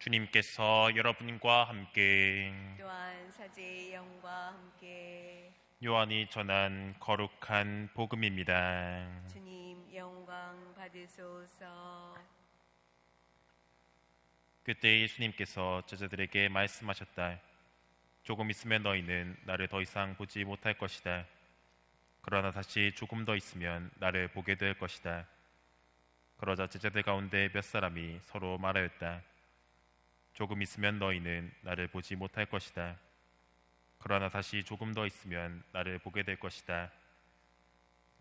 주님께서 여러분과 함께 또한 사제의 영과 함께 요한이 전한 거룩한 복음입니다. 주님 영광 받으소서. 그때 예수님께서 제자들에게 말씀하셨다. 조금 있으면 너희는 나를 더 이상 보지 못할 것이다. 그러나 다시 조금 더 있으면 나를 보게 될 것이다. 그러자 제자들 가운데 몇 사람이 서로 말하였다. 조금 있으면 너희는 나를 보지 못할 것이다. 그러나 다시 조금 더 있으면 나를 보게 될 것이다.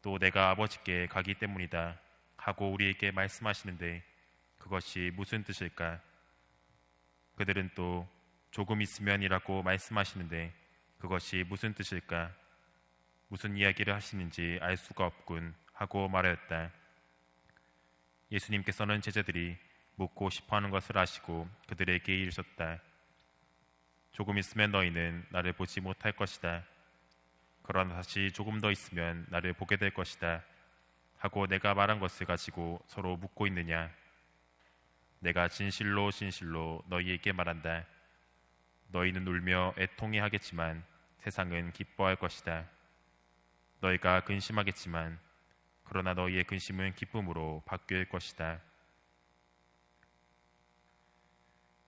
또 내가 아버지께 가기 때문이다 하고 우리에게 말씀하시는데 그것이 무슨 뜻일까? 그들은 또 조금 있으면이라고 말씀하시는데 그것이 무슨 뜻일까? 무슨 이야기를 하시는지 알 수가 없군 하고 말하였다. 예수님께서는 제자들이 묻고 싶어하는 것을 아시고 그들에게 이르셨다. 조금 있으면 너희는 나를 보지 못할 것이다. 그러나 다시 조금 더 있으면 나를 보게 될 것이다 하고 내가 말한 것을 가지고 서로 묻고 있느냐? 내가 진실로 진실로 너희에게 말한다. 너희는 울며 애통해 하겠지만 세상은 기뻐할 것이다. 너희가 근심하겠지만 그러나 너희의 근심은 기쁨으로 바뀔 것이다.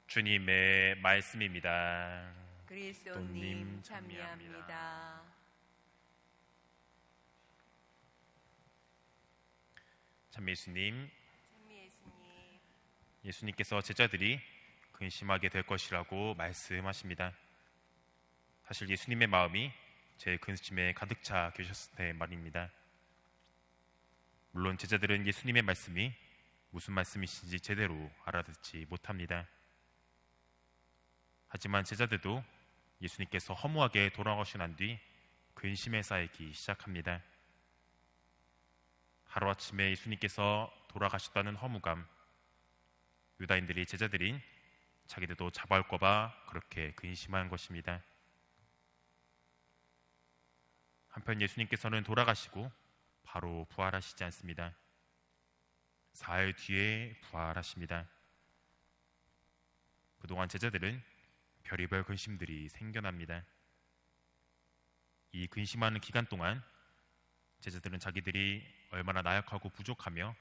주님의 말씀입니다. 그리스도님 참여합니다. 참 예수님, 예수님, 예수님께서 제자들이 근심하게 될 것이라고 말씀하십니다. 사실 예수님의 마음이 제 근심에 가득 차 계셨을 때 말입니다. 물론 제자들은 예수님의 말씀이 무슨 말씀이신지 제대로 알아듣지 못합니다. 하지만 제자들도 예수님께서 허무하게 돌아가시고 난 뒤 근심에 쌓이기 시작합니다. 하루아침에 예수님께서 돌아가셨다는 허무감, 유다인들이 제자들인 자기들도 잡아올까봐 그렇게 근심한 것입니다. 한편 예수님께서는 돌아가시고 바로 부활하시지 않습니다. 사흘 뒤에 부활하십니다. 그동안 제자들은 별의별 근심들이 생겨납니다. 이 근심하는 기간 동안 제자들은 자기들이 얼마나 나약하고 부족하며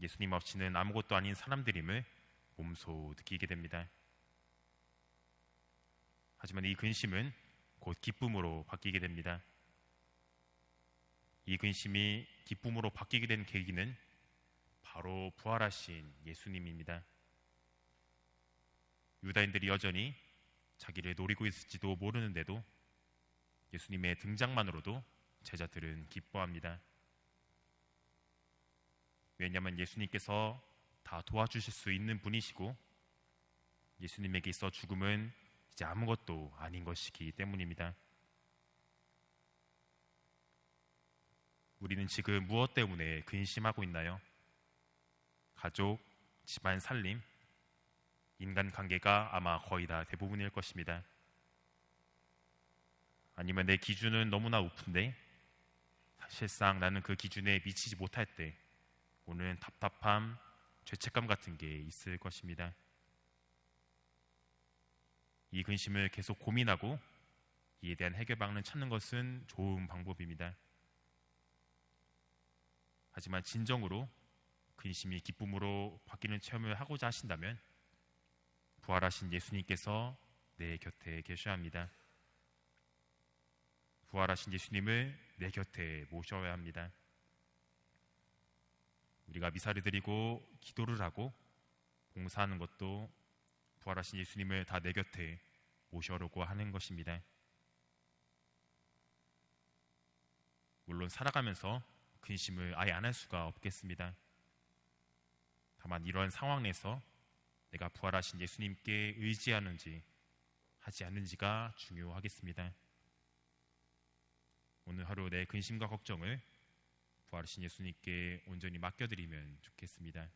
예수님 없이는 아무것도 아닌 사람들임을 몸소 느끼게 됩니다. 하지만 이 근심은 곧 기쁨으로 바뀌게 됩니다. 이 근심이 기쁨으로 바뀌게 된 계기는 바로 부활하신 예수님입니다. 유다인들이 여전히 자기를 노리고 있을지도 모르는데도 예수님의 등장만으로도 제자들은 기뻐합니다. 왜냐하면 예수님께서 다 도와주실 수 있는 분이시고 예수님에게 있어 죽음은 이제 아무것도 아닌 것이기 때문입니다. 우리는 지금 무엇 때문에 근심하고 있나요? 가족, 집안 살림, 인간관계가 아마 거의 다 대부분일 것입니다. 아니면 내 기준은 너무나 높은데 사실상 나는 그 기준에 미치지 못할 때 오는 답답함, 죄책감 같은 게 있을 것입니다. 이 근심을 계속 고민하고 이에 대한 해결 방안을 찾는 것은 좋은 방법입니다. 하지만 진정으로 근심이 기쁨으로 바뀌는 체험을 하고자 하신다면 부활하신 예수님께서 내 곁에 계셔야 합니다. 부활하신 예수님을 내 곁에 모셔야 합니다. 우리가 미사를 드리고 기도를 하고 봉사하는 것도 부활하신 예수님을 다 내 곁에 모셔오려고 하는 것입니다. 물론 살아가면서 근심을 아예 안 할 수가 없겠습니다. 다만 이런 상황 내에서 내가 부활하신 예수님께 의지하는지 하지 않는지가 중요하겠습니다. 오늘 하루 내 근심과 걱정을 부활하신 예수님께 온전히 맡겨드리면 좋겠습니다.